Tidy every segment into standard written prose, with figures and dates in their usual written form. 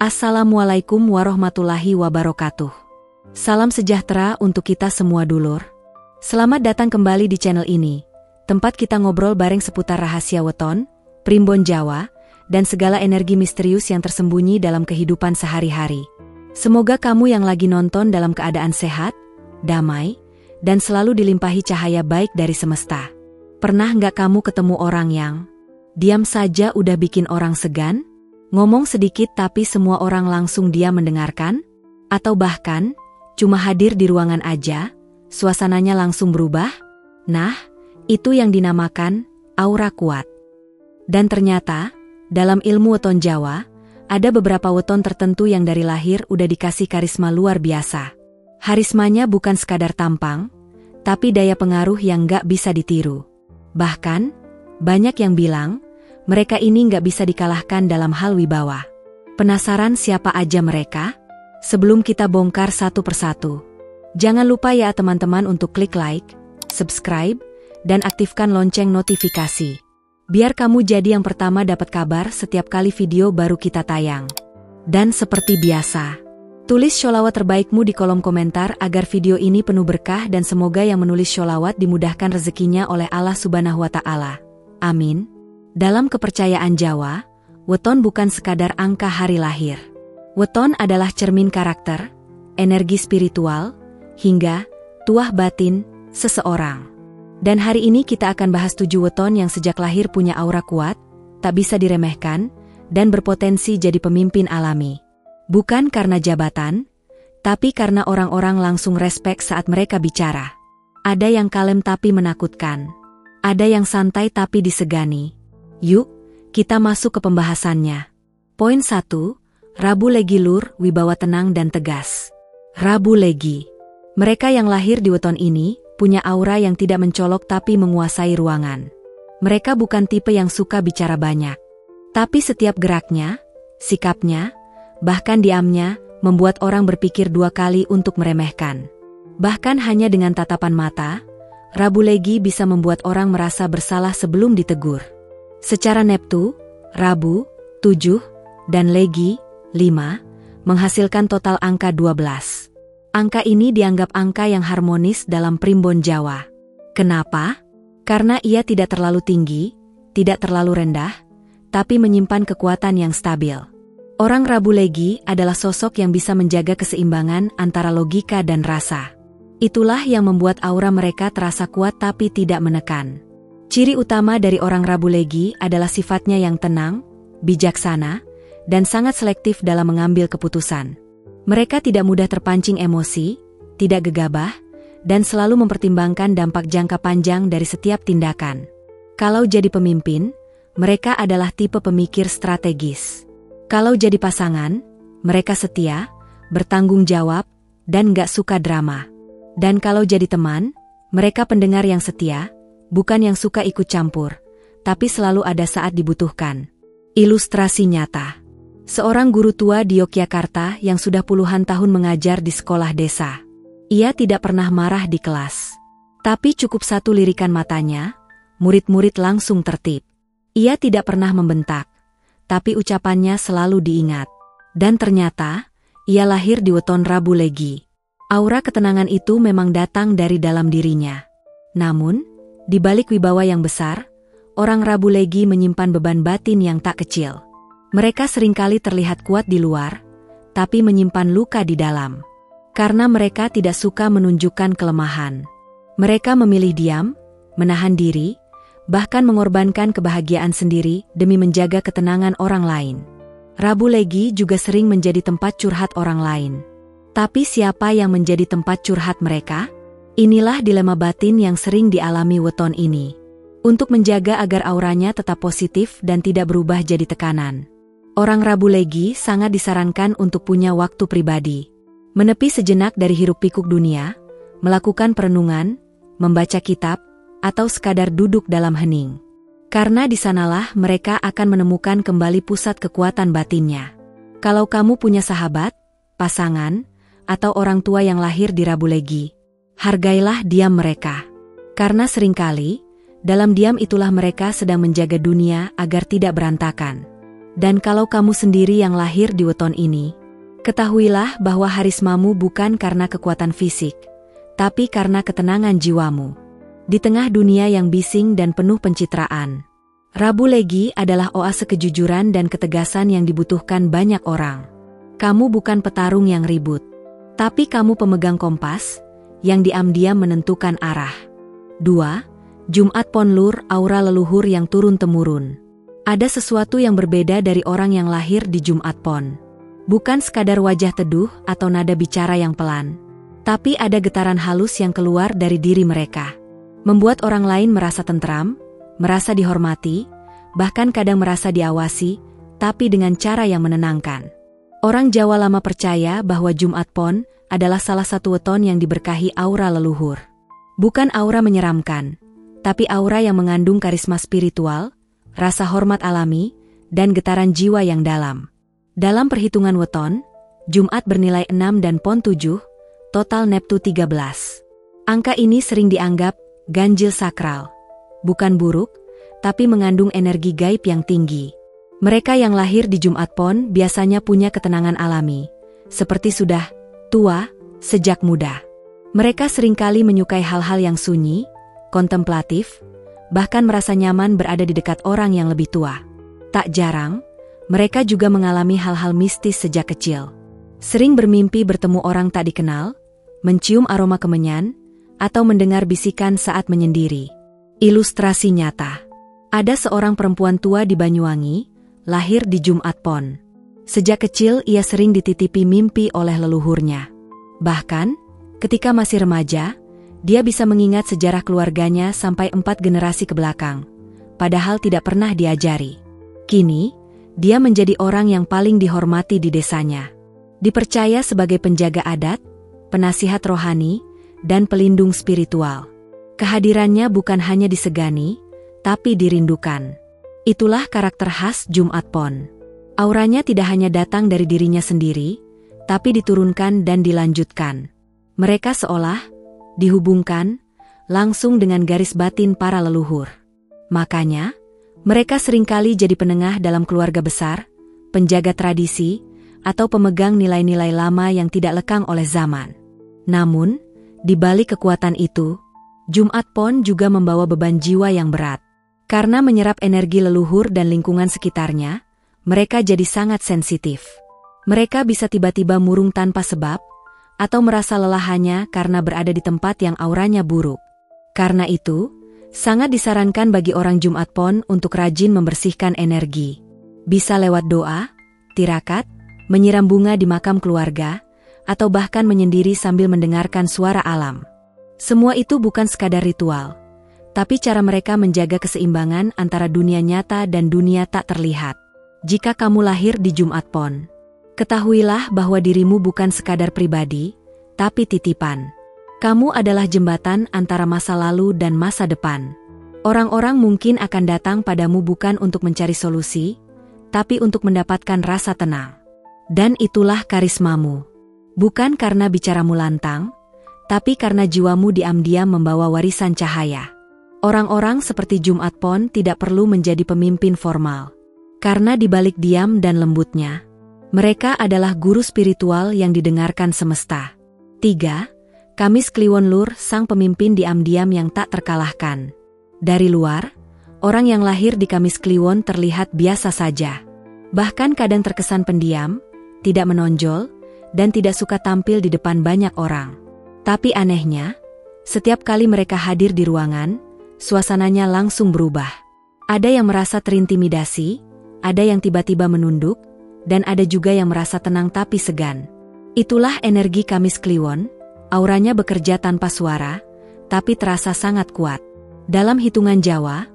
Assalamualaikum warahmatullahi wabarakatuh. Salam sejahtera untuk kita semua dulur. Selamat datang kembali di channel ini, tempat kita ngobrol bareng seputar rahasia weton, primbon Jawa, dan segala energi misterius yang tersembunyi dalam kehidupan sehari-hari. Semoga kamu yang lagi nonton dalam keadaan sehat, damai, dan selalu dilimpahi cahaya baik dari semesta. Pernah nggak kamu ketemu orang yang diam saja udah bikin orang segan? Ngomong sedikit tapi semua orang langsung diam mendengarkan? Atau bahkan, cuma hadir di ruangan aja, suasananya langsung berubah? Nah, itu yang dinamakan aura kuat. Dan ternyata, dalam ilmu weton Jawa, ada beberapa weton tertentu yang dari lahir udah dikasih karisma luar biasa. Karismanya bukan sekadar tampang, tapi daya pengaruh yang nggak bisa ditiru. Bahkan, banyak yang bilang, mereka ini nggak bisa dikalahkan dalam hal wibawa. Penasaran siapa aja mereka? Sebelum kita bongkar satu persatu, jangan lupa ya teman-teman untuk klik like, subscribe, dan aktifkan lonceng notifikasi. Biar kamu jadi yang pertama dapat kabar setiap kali video baru kita tayang. Dan seperti biasa, tulis sholawat terbaikmu di kolom komentar agar video ini penuh berkah dan semoga yang menulis sholawat dimudahkan rezekinya oleh Allah Subhanahu wa Ta'ala. Amin. Dalam kepercayaan Jawa, weton bukan sekadar angka hari lahir. Weton adalah cermin karakter, energi spiritual, hingga tuah batin seseorang. Dan hari ini kita akan bahas 7 weton yang sejak lahir punya aura kuat, tak bisa diremehkan, dan berpotensi jadi pemimpin alami. Bukan karena jabatan, tapi karena orang-orang langsung respek saat mereka bicara. Ada yang kalem tapi menakutkan. Ada yang santai tapi disegani. Yuk, kita masuk ke pembahasannya. Poin 1, Rabu Legi Lur, wibawa tenang dan tegas. Rabu Legi. Mereka yang lahir di weton ini, punya aura yang tidak mencolok tapi menguasai ruangan. Mereka bukan tipe yang suka bicara banyak. Tapi setiap geraknya, sikapnya, bahkan diamnya, membuat orang berpikir 2 kali untuk meremehkan. Bahkan hanya dengan tatapan mata, Rabu Legi bisa membuat orang merasa bersalah sebelum ditegur. Secara neptu, Rabu, 7, dan Legi, 5, menghasilkan total angka 12. Angka ini dianggap angka yang harmonis dalam primbon Jawa. Kenapa? Karena ia tidak terlalu tinggi, tidak terlalu rendah, tapi menyimpan kekuatan yang stabil. Orang Rabu Legi adalah sosok yang bisa menjaga keseimbangan antara logika dan rasa. Itulah yang membuat aura mereka terasa kuat tapi tidak menekan. Ciri utama dari orang Rabu Legi adalah sifatnya yang tenang, bijaksana, dan sangat selektif dalam mengambil keputusan. Mereka tidak mudah terpancing emosi, tidak gegabah, dan selalu mempertimbangkan dampak jangka panjang dari setiap tindakan. Kalau jadi pemimpin, mereka adalah tipe pemikir strategis. Kalau jadi pasangan, mereka setia, bertanggung jawab, dan gak suka drama. Dan kalau jadi teman, mereka pendengar yang setia, bukan yang suka ikut campur, tapi selalu ada saat dibutuhkan. Ilustrasi nyata. Seorang guru tua di Yogyakarta yang sudah puluhan tahun mengajar di sekolah desa. Ia tidak pernah marah di kelas. Tapi cukup satu lirikan matanya, murid-murid langsung tertib. Ia tidak pernah membentak, tapi ucapannya selalu diingat. Dan ternyata, ia lahir di weton Rabu Legi. Aura ketenangan itu memang datang dari dalam dirinya. Namun, di balik wibawa yang besar, orang Rabu Legi menyimpan beban batin yang tak kecil. Mereka seringkali terlihat kuat di luar, tapi menyimpan luka di dalam. Karena mereka tidak suka menunjukkan kelemahan. Mereka memilih diam, menahan diri, bahkan mengorbankan kebahagiaan sendiri demi menjaga ketenangan orang lain. Rabu Legi juga sering menjadi tempat curhat orang lain. Tapi siapa yang menjadi tempat curhat mereka? Inilah dilema batin yang sering dialami weton ini. Untuk menjaga agar auranya tetap positif dan tidak berubah jadi tekanan, orang Rabu Legi sangat disarankan untuk punya waktu pribadi. Menepi sejenak dari hiruk-pikuk dunia, melakukan perenungan, membaca kitab, atau sekadar duduk dalam hening. Karena di sanalah mereka akan menemukan kembali pusat kekuatan batinnya. Kalau kamu punya sahabat, pasangan, atau orang tua yang lahir di Rabu Legi, hargailah diam mereka. Karena seringkali, dalam diam itulah mereka sedang menjaga dunia agar tidak berantakan. Dan kalau kamu sendiri yang lahir di weton ini, ketahuilah bahwa harismamu bukan karena kekuatan fisik, tapi karena ketenangan jiwamu. Di tengah dunia yang bising dan penuh pencitraan, Rabu Legi adalah oase kejujuran dan ketegasan yang dibutuhkan banyak orang. Kamu bukan petarung yang ribut, tapi kamu pemegang kompas yang diam-diam menentukan arah. 2. Jumat Pon Lur, aura leluhur yang turun-temurun. Ada sesuatu yang berbeda dari orang yang lahir di Jumat Pon. Bukan sekadar wajah teduh atau nada bicara yang pelan, tapi ada getaran halus yang keluar dari diri mereka. Membuat orang lain merasa tentram, merasa dihormati, bahkan kadang merasa diawasi, tapi dengan cara yang menenangkan. Orang Jawa lama percaya bahwa Jumat Pon adalah salah satu weton yang diberkahi aura leluhur. Bukan aura menyeramkan, tapi aura yang mengandung karisma spiritual, rasa hormat alami, dan getaran jiwa yang dalam. Dalam perhitungan weton, Jumat bernilai 6 dan Pon 7, total Neptu 13. Angka ini sering dianggap ganjil sakral. Bukan buruk, tapi mengandung energi gaib yang tinggi. Mereka yang lahir di Jumat Pon biasanya punya ketenangan alami, seperti sudah tua sejak muda. Mereka seringkali menyukai hal-hal yang sunyi, kontemplatif, bahkan merasa nyaman berada di dekat orang yang lebih tua. Tak jarang, mereka juga mengalami hal-hal mistis sejak kecil. Sering bermimpi bertemu orang tak dikenal, mencium aroma kemenyan, atau mendengar bisikan saat menyendiri. Ilustrasi nyata. Ada seorang perempuan tua di Banyuwangi, lahir di Jumat Pon. Sejak kecil ia sering dititipi mimpi oleh leluhurnya. Bahkan, ketika masih remaja, dia bisa mengingat sejarah keluarganya sampai 4 generasi ke belakang, padahal tidak pernah diajari. Kini, dia menjadi orang yang paling dihormati di desanya. Dipercaya sebagai penjaga adat, penasihat rohani, dan pelindung spiritual. Kehadirannya bukan hanya disegani, tapi dirindukan. Itulah karakter khas Jumat Pon. Auranya tidak hanya datang dari dirinya sendiri, tapi diturunkan dan dilanjutkan. Mereka seolah dihubungkan langsung dengan garis batin para leluhur. Makanya, mereka seringkali jadi penengah dalam keluarga besar, penjaga tradisi, atau pemegang nilai-nilai lama yang tidak lekang oleh zaman. Namun, di balik kekuatan itu, Jumat Pon juga membawa beban jiwa yang berat. Karena menyerap energi leluhur dan lingkungan sekitarnya, mereka jadi sangat sensitif. Mereka bisa tiba-tiba murung tanpa sebab, atau merasa lelah hanya karena berada di tempat yang auranya buruk. Karena itu, sangat disarankan bagi orang Jumat Pon untuk rajin membersihkan energi. Bisa lewat doa, tirakat, menyiram bunga di makam keluarga, atau bahkan menyendiri sambil mendengarkan suara alam. Semua itu bukan sekadar ritual, tapi cara mereka menjaga keseimbangan antara dunia nyata dan dunia tak terlihat. Jika kamu lahir di Jumat Pon, ketahuilah bahwa dirimu bukan sekadar pribadi, tapi titipan. Kamu adalah jembatan antara masa lalu dan masa depan. Orang-orang mungkin akan datang padamu bukan untuk mencari solusi, tapi untuk mendapatkan rasa tenang. Dan itulah karismamu. Bukan karena bicaramu lantang, tapi karena jiwamu diam-diam membawa warisan cahaya. Orang-orang seperti Jumat Pon tidak perlu menjadi pemimpin formal. Karena di balik diam dan lembutnya, mereka adalah guru spiritual yang didengarkan semesta. 3. Kamis Kliwon Lur, sang pemimpin diam-diam yang tak terkalahkan. Dari luar, orang yang lahir di Kamis Kliwon terlihat biasa saja. Bahkan kadang terkesan pendiam, tidak menonjol, dan tidak suka tampil di depan banyak orang. Tapi anehnya, setiap kali mereka hadir di ruangan, suasananya langsung berubah. Ada yang merasa terintimidasi, ada yang tiba-tiba menunduk, dan ada juga yang merasa tenang tapi segan. Itulah energi Kamis Kliwon, auranya bekerja tanpa suara, tapi terasa sangat kuat. Dalam hitungan Jawa,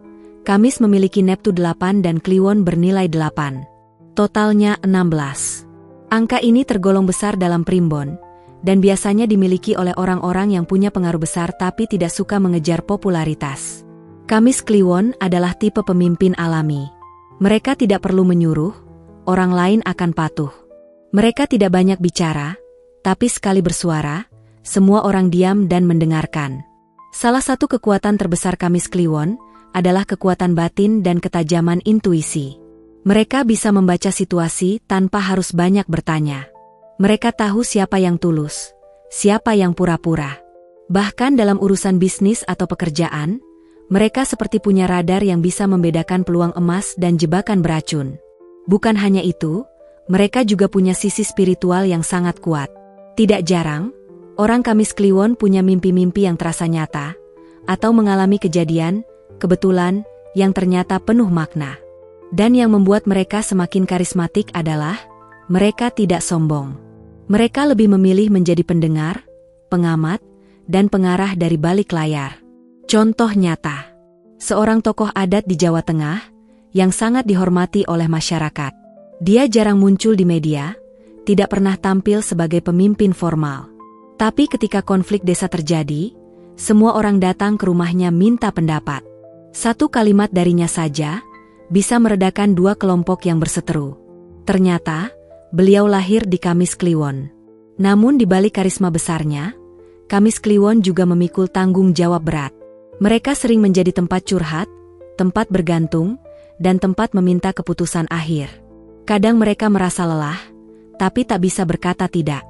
Kamis memiliki Neptu 8 dan Kliwon bernilai 8. Totalnya 16. Angka ini tergolong besar dalam primbon, dan biasanya dimiliki oleh orang-orang yang punya pengaruh besar tapi tidak suka mengejar popularitas. Kamis Kliwon adalah tipe pemimpin alami. Mereka tidak perlu menyuruh, orang lain akan patuh. Mereka tidak banyak bicara, tapi sekali bersuara, semua orang diam dan mendengarkan. Salah satu kekuatan terbesar Kamis Kliwon adalah kekuatan batin dan ketajaman intuisi. Mereka bisa membaca situasi tanpa harus banyak bertanya. Mereka tahu siapa yang tulus, siapa yang pura-pura. Bahkan dalam urusan bisnis atau pekerjaan, mereka seperti punya radar yang bisa membedakan peluang emas dan jebakan beracun. Bukan hanya itu, mereka juga punya sisi spiritual yang sangat kuat. Tidak jarang, orang Kamis Kliwon punya mimpi-mimpi yang terasa nyata, atau mengalami kejadian, kebetulan, yang ternyata penuh makna. Dan yang membuat mereka semakin karismatik adalah, mereka tidak sombong. Mereka lebih memilih menjadi pendengar, pengamat, dan pengarah dari balik layar. Contoh nyata, seorang tokoh adat di Jawa Tengah, yang sangat dihormati oleh masyarakat. Dia jarang muncul di media, tidak pernah tampil sebagai pemimpin formal. Tapi ketika konflik desa terjadi, semua orang datang ke rumahnya minta pendapat. Satu kalimat darinya saja, bisa meredakan dua kelompok yang berseteru. Ternyata, beliau lahir di Kamis Kliwon. Namun di balik karisma besarnya, Kamis Kliwon juga memikul tanggung jawab berat. Mereka sering menjadi tempat curhat, tempat bergantung, dan tempat meminta keputusan akhir. Kadang mereka merasa lelah, tapi tak bisa berkata tidak.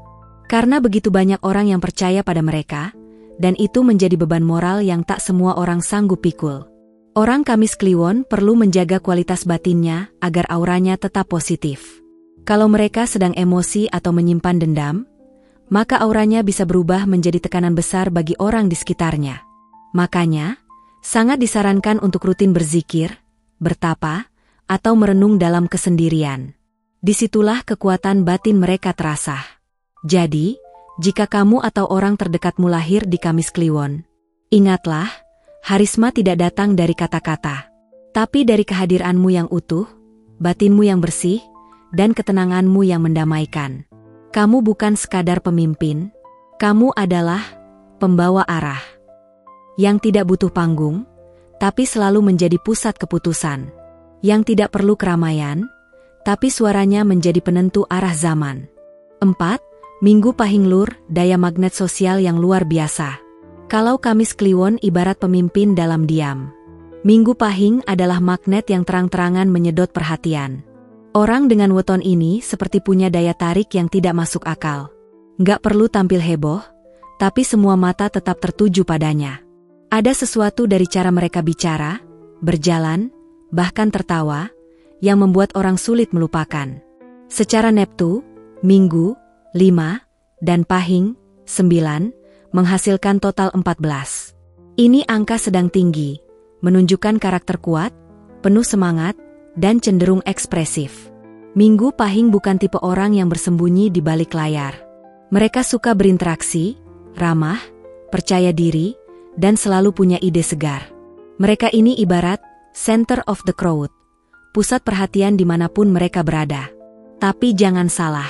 Karena begitu banyak orang yang percaya pada mereka, dan itu menjadi beban moral yang tak semua orang sanggup pikul. Orang Kamis Kliwon perlu menjaga kualitas batinnya agar auranya tetap positif. Kalau mereka sedang emosi atau menyimpan dendam, maka auranya bisa berubah menjadi tekanan besar bagi orang di sekitarnya. Makanya, sangat disarankan untuk rutin berzikir, bertapa, atau merenung dalam kesendirian. Disitulah kekuatan batin mereka terasa. Jadi, jika kamu atau orang terdekatmu lahir di Kamis Kliwon, ingatlah, harisma tidak datang dari kata-kata, tapi dari kehadiranmu yang utuh, batinmu yang bersih, dan ketenanganmu yang mendamaikan. Kamu bukan sekadar pemimpin, kamu adalah pembawa arah. Yang tidak butuh panggung, tapi selalu menjadi pusat keputusan. Yang tidak perlu keramaian, tapi suaranya menjadi penentu arah zaman. 4. Minggu Pahing Lur, daya magnet sosial yang luar biasa. Kalau Kamis Kliwon ibarat pemimpin dalam diam, Minggu Pahing adalah magnet yang terang-terangan menyedot perhatian. Orang dengan weton ini seperti punya daya tarik yang tidak masuk akal. Nggak perlu tampil heboh, tapi semua mata tetap tertuju padanya. Ada sesuatu dari cara mereka bicara, berjalan, bahkan tertawa, yang membuat orang sulit melupakan. Secara Neptu, Minggu, 5, dan Pahing, 9, menghasilkan total 14. Ini angka sedang tinggi, menunjukkan karakter kuat, penuh semangat, dan cenderung ekspresif. Minggu Pahing bukan tipe orang yang bersembunyi di balik layar. Mereka suka berinteraksi, ramah, percaya diri, dan selalu punya ide segar. Mereka ini ibarat center of the crowd, pusat perhatian dimanapun mereka berada. Tapi jangan salah.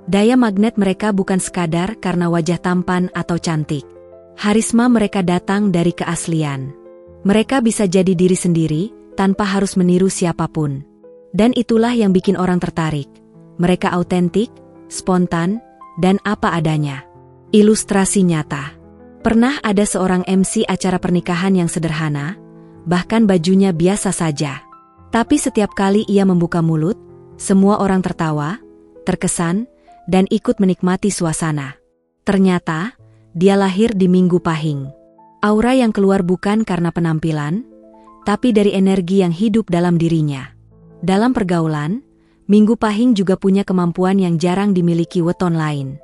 Daya magnet mereka bukan sekadar karena wajah tampan atau cantik. Harisma mereka datang dari keaslian. Mereka bisa jadi diri sendiri, tanpa harus meniru siapapun. Dan itulah yang bikin orang tertarik. Mereka autentik, spontan, dan apa adanya. Ilustrasi nyata. Pernah ada seorang MC acara pernikahan yang sederhana, bahkan bajunya biasa saja. Tapi setiap kali ia membuka mulut, semua orang tertawa, terkesan, dan ikut menikmati suasana. Ternyata, dia lahir di Minggu Pahing. Aura yang keluar bukan karena penampilan, tapi dari energi yang hidup dalam dirinya. Dalam pergaulan, Minggu Pahing juga punya kemampuan yang jarang dimiliki weton lain.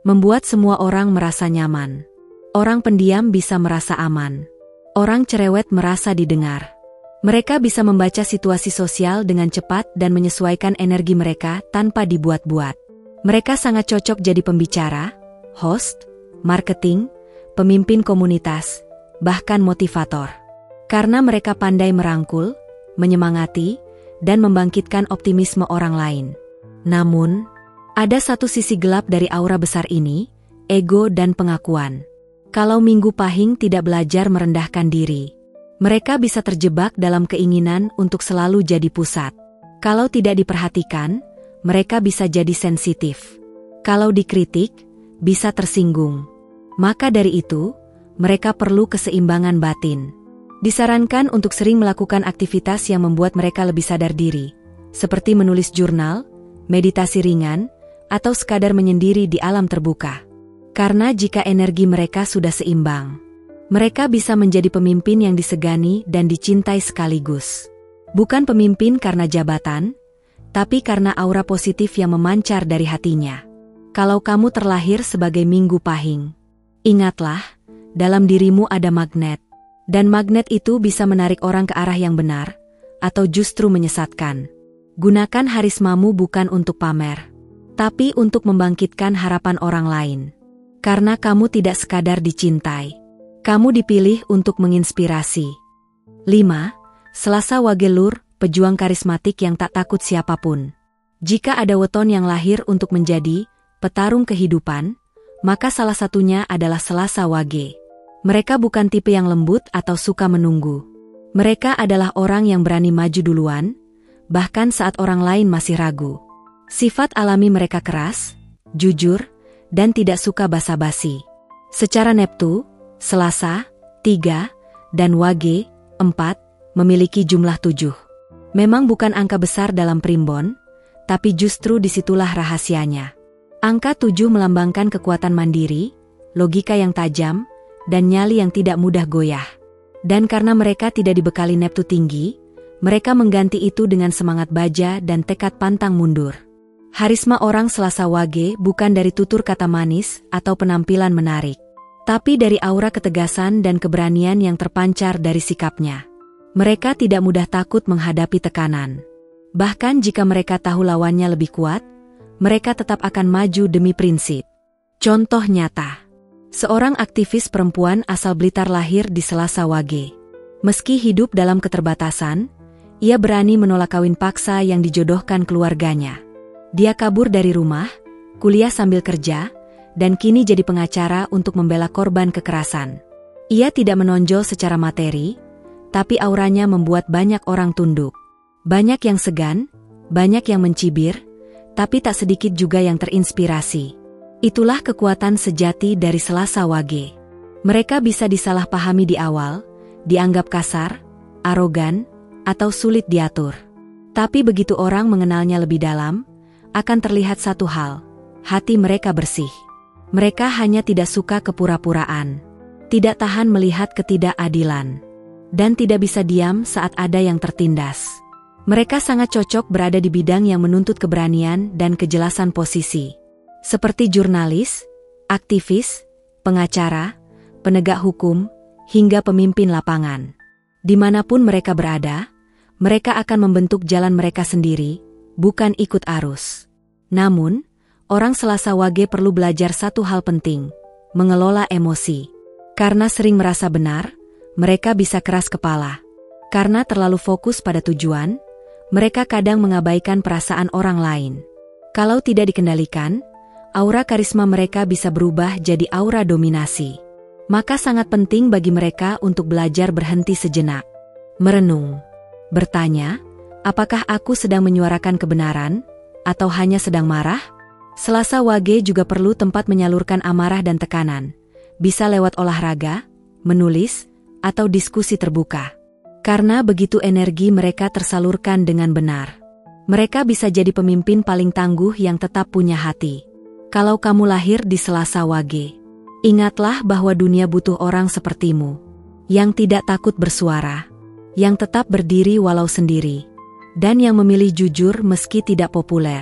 Membuat semua orang merasa nyaman. Orang pendiam bisa merasa aman. Orang cerewet merasa didengar. Mereka bisa membaca situasi sosial dengan cepat dan menyesuaikan energi mereka tanpa dibuat-buat. Mereka sangat cocok jadi pembicara, host, marketing, pemimpin komunitas, bahkan motivator. Karena mereka pandai merangkul, menyemangati, dan membangkitkan optimisme orang lain. Namun, ada satu sisi gelap dari aura besar ini, ego dan pengakuan. Kalau Minggu Pahing tidak belajar merendahkan diri, mereka bisa terjebak dalam keinginan untuk selalu jadi pusat. Kalau tidak diperhatikan, mereka bisa jadi sensitif. Kalau dikritik, bisa tersinggung. Maka dari itu, mereka perlu keseimbangan batin. Disarankan untuk sering melakukan aktivitas yang membuat mereka lebih sadar diri, seperti menulis jurnal, meditasi ringan, atau sekadar menyendiri di alam terbuka. Karena jika energi mereka sudah seimbang, mereka bisa menjadi pemimpin yang disegani dan dicintai sekaligus. Bukan pemimpin karena jabatan, tapi karena aura positif yang memancar dari hatinya. Kalau kamu terlahir sebagai Minggu Pahing, ingatlah, dalam dirimu ada magnet. Dan magnet itu bisa menarik orang ke arah yang benar, atau justru menyesatkan. Gunakan harismamu bukan untuk pamer, tapi untuk membangkitkan harapan orang lain. Karena kamu tidak sekadar dicintai, kamu dipilih untuk menginspirasi. 5. Selasa Wage Lur, pejuang karismatik yang tak takut siapapun. Jika ada weton yang lahir untuk menjadi petarung kehidupan, maka salah satunya adalah Selasa Wage. Mereka bukan tipe yang lembut atau suka menunggu. Mereka adalah orang yang berani maju duluan, bahkan saat orang lain masih ragu. Sifat alami mereka keras, jujur, dan tidak suka basa-basi. Secara Neptu, Selasa, 3, dan Wage, 4, memiliki jumlah 7. Memang bukan angka besar dalam primbon, tapi justru disitulah rahasianya. Angka 7 melambangkan kekuatan mandiri, logika yang tajam, dan nyali yang tidak mudah goyah. Dan karena mereka tidak dibekali Neptu tinggi, mereka mengganti itu dengan semangat baja dan tekad pantang mundur. Harisma orang Selasa Wage bukan dari tutur kata manis atau penampilan menarik, tapi dari aura ketegasan dan keberanian yang terpancar dari sikapnya. Mereka tidak mudah takut menghadapi tekanan. Bahkan jika mereka tahu lawannya lebih kuat, mereka tetap akan maju demi prinsip. Contoh nyata. Seorang aktivis perempuan asal Blitar lahir di Selasa Wage. Meski hidup dalam keterbatasan, ia berani menolak kawin paksa yang dijodohkan keluarganya. Dia kabur dari rumah, kuliah sambil kerja, dan kini jadi pengacara untuk membela korban kekerasan. Ia tidak menonjol secara materi, tapi auranya membuat banyak orang tunduk. Banyak yang segan, banyak yang mencibir, tapi tak sedikit juga yang terinspirasi. Itulah kekuatan sejati dari Selasa Wage. Mereka bisa disalahpahami di awal, dianggap kasar, arogan, atau sulit diatur. Tapi begitu orang mengenalnya lebih dalam, akan terlihat satu hal, hati mereka bersih. Mereka hanya tidak suka kepura-puraan, tidak tahan melihat ketidakadilan, dan tidak bisa diam saat ada yang tertindas. Mereka sangat cocok berada di bidang yang menuntut keberanian dan kejelasan posisi. Seperti jurnalis, aktivis, pengacara, penegak hukum, hingga pemimpin lapangan. Dimanapun mereka berada, mereka akan membentuk jalan mereka sendiri, bukan ikut arus. Namun, orang Selasa Wage perlu belajar satu hal penting, mengelola emosi. Karena sering merasa benar, mereka bisa keras kepala. Karena terlalu fokus pada tujuan, mereka kadang mengabaikan perasaan orang lain. Kalau tidak dikendalikan, aura karisma mereka bisa berubah jadi aura dominasi. Maka sangat penting bagi mereka untuk belajar berhenti sejenak. Merenung. Bertanya, apakah aku sedang menyuarakan kebenaran, atau hanya sedang marah? Selasa Wage juga perlu tempat menyalurkan amarah dan tekanan. Bisa lewat olahraga, menulis, atau diskusi terbuka. Karena begitu energi mereka tersalurkan dengan benar. Mereka bisa jadi pemimpin paling tangguh yang tetap punya hati. Kalau kamu lahir di Selasa Wage, ingatlah bahwa dunia butuh orang sepertimu. Yang tidak takut bersuara, yang tetap berdiri walau sendiri, dan yang memilih jujur meski tidak populer.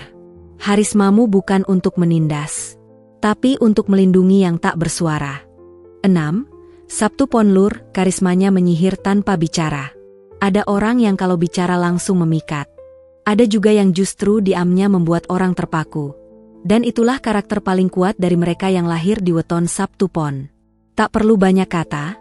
Harismamu bukan untuk menindas, tapi untuk melindungi yang tak bersuara. 6. Sabtu Ponlur, karismanya menyihir tanpa bicara. Ada orang yang kalau bicara langsung memikat. Ada juga yang justru diamnya membuat orang terpaku. Dan itulah karakter paling kuat dari mereka yang lahir di weton Sabtu Pon. Tak perlu banyak kata,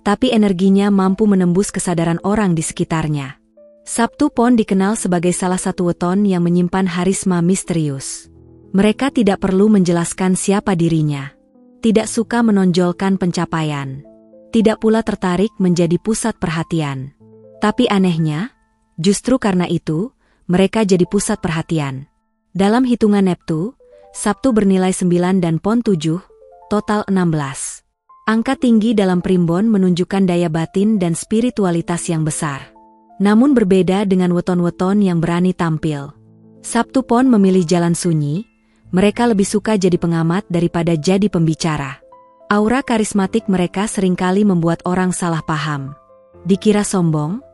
tapi energinya mampu menembus kesadaran orang di sekitarnya. Sabtu Pon dikenal sebagai salah satu weton yang menyimpan harisma misterius. Mereka tidak perlu menjelaskan siapa dirinya. Tidak suka menonjolkan pencapaian. Tidak pula tertarik menjadi pusat perhatian. Tapi anehnya, justru karena itu, mereka jadi pusat perhatian. Dalam hitungan Neptu, Sabtu bernilai 9 dan Pon 7, total 16. Angka tinggi dalam primbon menunjukkan daya batin dan spiritualitas yang besar. Namun berbeda dengan weton-weton yang berani tampil. Sabtu Pon memilih jalan sunyi, mereka lebih suka jadi pengamat daripada jadi pembicara. Aura karismatik mereka seringkali membuat orang salah paham. Dikira sombong,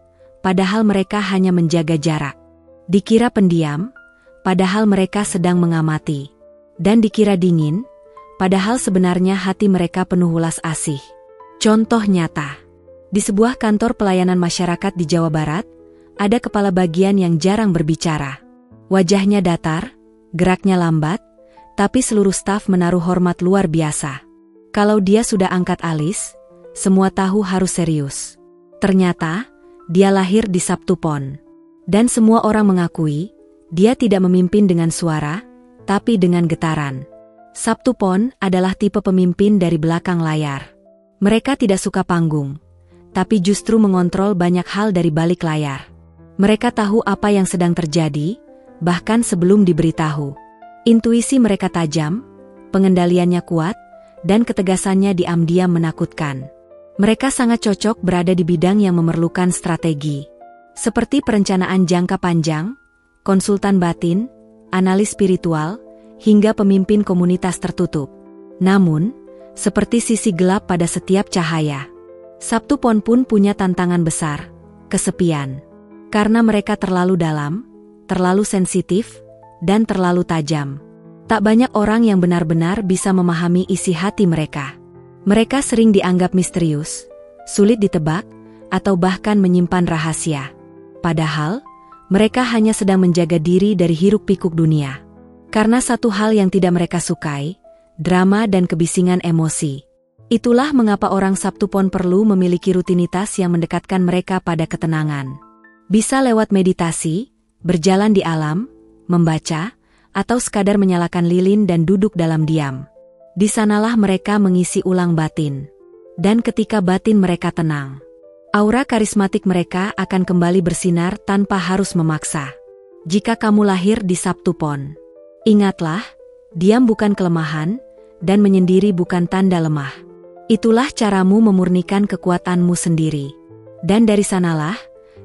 padahal mereka hanya menjaga jarak. Dikira pendiam, padahal mereka sedang mengamati. Dan dikira dingin, padahal sebenarnya hati mereka penuh ulas asih. Contoh nyata. Di sebuah kantor pelayanan masyarakat di Jawa Barat, ada kepala bagian yang jarang berbicara. Wajahnya datar, geraknya lambat, tapi seluruh staf menaruh hormat luar biasa. Kalau dia sudah angkat alis, semua tahu harus serius. Ternyata, dia lahir di Sabtu Pon. Dan semua orang mengakui, dia tidak memimpin dengan suara, tapi dengan getaran. Sabtu Pon adalah tipe pemimpin dari belakang layar. Mereka tidak suka panggung, tapi justru mengontrol banyak hal dari balik layar. Mereka tahu apa yang sedang terjadi, bahkan sebelum diberitahu. Intuisi mereka tajam, pengendaliannya kuat, dan ketegasannya diam-diam menakutkan. Mereka sangat cocok berada di bidang yang memerlukan strategi, seperti perencanaan jangka panjang, konsultan batin, analis spiritual, hingga pemimpin komunitas tertutup. Namun, seperti sisi gelap pada setiap cahaya, Sabtu Pon pun punya tantangan besar, kesepian. Karena mereka terlalu dalam, terlalu sensitif, dan terlalu tajam. Tak banyak orang yang benar-benar bisa memahami isi hati mereka. Mereka sering dianggap misterius, sulit ditebak, atau bahkan menyimpan rahasia. Padahal, mereka hanya sedang menjaga diri dari hiruk-pikuk dunia. Karena satu hal yang tidak mereka sukai, drama dan kebisingan emosi. Itulah mengapa orang Sabtu Pon perlu memiliki rutinitas yang mendekatkan mereka pada ketenangan. Bisa lewat meditasi, berjalan di alam, membaca, atau sekadar menyalakan lilin dan duduk dalam diam. Di sanalah mereka mengisi ulang batin. Dan ketika batin mereka tenang, aura karismatik mereka akan kembali bersinar tanpa harus memaksa. Jika kamu lahir di Sabtu Pon, ingatlah, diam bukan kelemahan, dan menyendiri bukan tanda lemah. Itulah caramu memurnikan kekuatanmu sendiri. Dan dari sanalah,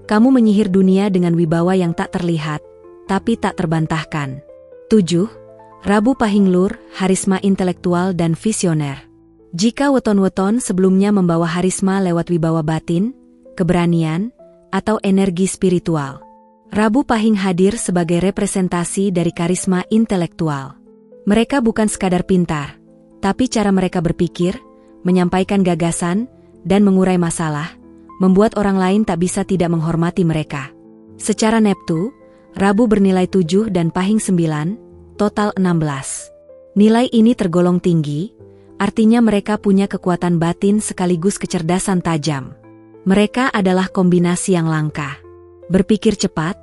kamu menyihir dunia dengan wibawa yang tak terlihat, tapi tak terbantahkan. 7. Rabu Pahing Lur, harisma intelektual dan visioner. Jika weton-weton sebelumnya membawa harisma lewat wibawa batin, keberanian, atau energi spiritual, Rabu Pahing hadir sebagai representasi dari karisma intelektual. Mereka bukan sekadar pintar, tapi cara mereka berpikir, menyampaikan gagasan, dan mengurai masalah, membuat orang lain tak bisa tidak menghormati mereka. Secara neptu, Rabu bernilai 7 dan Pahing 9, total 16. Nilai ini tergolong tinggi, artinya mereka punya kekuatan batin sekaligus kecerdasan tajam. Mereka adalah kombinasi yang langka. Berpikir cepat,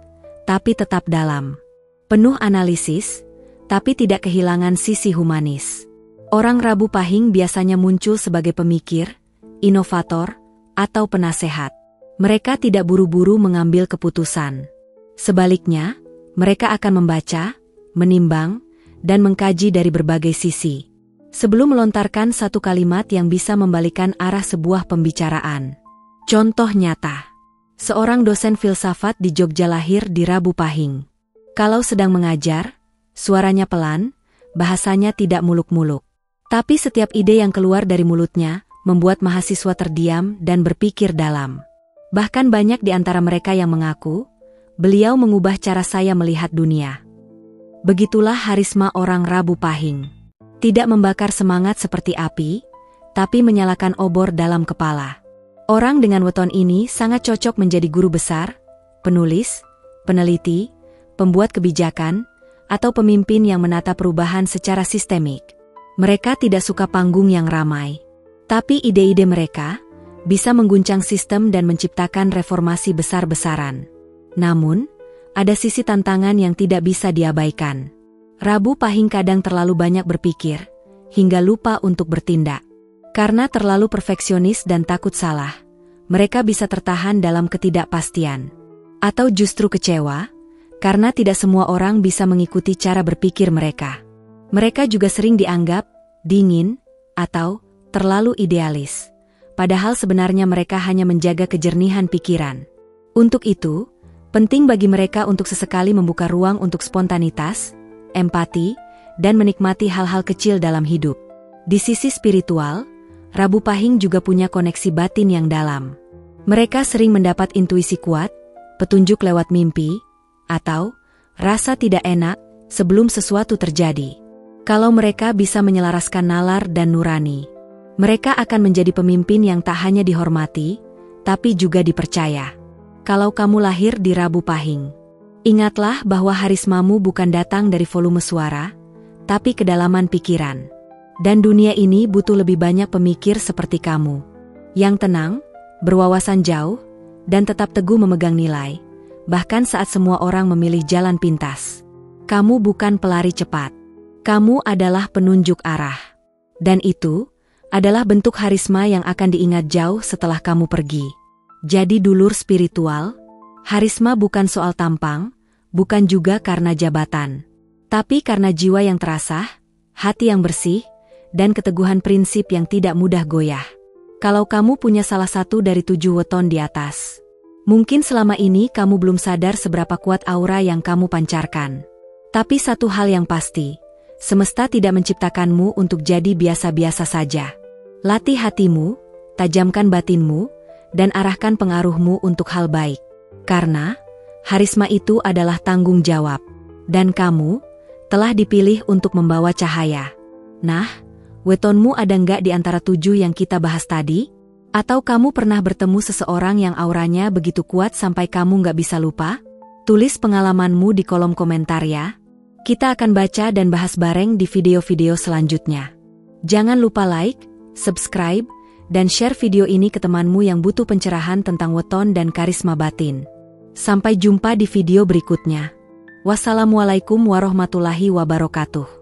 tapi tetap dalam. Penuh analisis, tapi tidak kehilangan sisi humanis. Orang Rabu Pahing biasanya muncul sebagai pemikir, inovator, atau penasehat. Mereka tidak buru-buru mengambil keputusan. Sebaliknya, mereka akan membaca, menimbang, dan mengkaji dari berbagai sisi, sebelum melontarkan satu kalimat yang bisa membalikan arah sebuah pembicaraan. Contoh nyata. Seorang dosen filsafat di Jogja lahir di Rabu Pahing. Kalau sedang mengajar, suaranya pelan, bahasanya tidak muluk-muluk. Tapi setiap ide yang keluar dari mulutnya membuat mahasiswa terdiam dan berpikir dalam. Bahkan banyak di antara mereka yang mengaku, beliau mengubah cara saya melihat dunia. Begitulah harisma orang Rabu Pahing. Tidak membakar semangat seperti api, tapi menyalakan obor dalam kepala. Orang dengan weton ini sangat cocok menjadi guru besar, penulis, peneliti, pembuat kebijakan, atau pemimpin yang menata perubahan secara sistemik. Mereka tidak suka panggung yang ramai. Tapi ide-ide mereka bisa mengguncang sistem dan menciptakan reformasi besar-besaran. Namun, ada sisi tantangan yang tidak bisa diabaikan. Rabu Pahing kadang terlalu banyak berpikir, hingga lupa untuk bertindak. Karena terlalu perfeksionis dan takut salah, mereka bisa tertahan dalam ketidakpastian. Atau justru kecewa, karena tidak semua orang bisa mengikuti cara berpikir mereka. Mereka juga sering dianggap dingin atau terlalu idealis, padahal sebenarnya mereka hanya menjaga kejernihan pikiran. Untuk itu, penting bagi mereka untuk sesekali membuka ruang untuk spontanitas, empati, dan menikmati hal-hal kecil dalam hidup. Di sisi spiritual, Rabu Pahing juga punya koneksi batin yang dalam. Mereka sering mendapat intuisi kuat, petunjuk lewat mimpi, atau rasa tidak enak sebelum sesuatu terjadi. Kalau mereka bisa menyelaraskan nalar dan nurani, mereka akan menjadi pemimpin yang tak hanya dihormati, tapi juga dipercaya. Kalau kamu lahir di Rabu Pahing, ingatlah bahwa harismamu bukan datang dari volume suara, tapi kedalaman pikiran. Dan dunia ini butuh lebih banyak pemikir seperti kamu, yang tenang, berwawasan jauh, dan tetap teguh memegang nilai, bahkan saat semua orang memilih jalan pintas. Kamu bukan pelari cepat. Kamu adalah penunjuk arah. Dan itu adalah bentuk harisma yang akan diingat jauh setelah kamu pergi. Jadi dulur spiritual, harisma bukan soal tampang, bukan juga karena jabatan, tapi karena jiwa yang terasah, hati yang bersih, dan keteguhan prinsip yang tidak mudah goyah. Kalau kamu punya salah satu dari 7 weton di atas, mungkin selama ini kamu belum sadar seberapa kuat aura yang kamu pancarkan. Tapi satu hal yang pasti, semesta tidak menciptakanmu untuk jadi biasa-biasa saja. Latih hatimu, tajamkan batinmu, dan arahkan pengaruhmu untuk hal baik. Karena harisma itu adalah tanggung jawab, dan kamu telah dipilih untuk membawa cahaya. Nah, wetonmu ada nggak di antara 7 yang kita bahas tadi? Atau kamu pernah bertemu seseorang yang auranya begitu kuat sampai kamu nggak bisa lupa? Tulis pengalamanmu di kolom komentar ya. Kita akan baca dan bahas bareng di video-video selanjutnya. Jangan lupa like, subscribe, dan share video ini ke temanmu yang butuh pencerahan tentang weton dan karisma batin. Sampai jumpa di video berikutnya. Wassalamualaikum warahmatullahi wabarakatuh.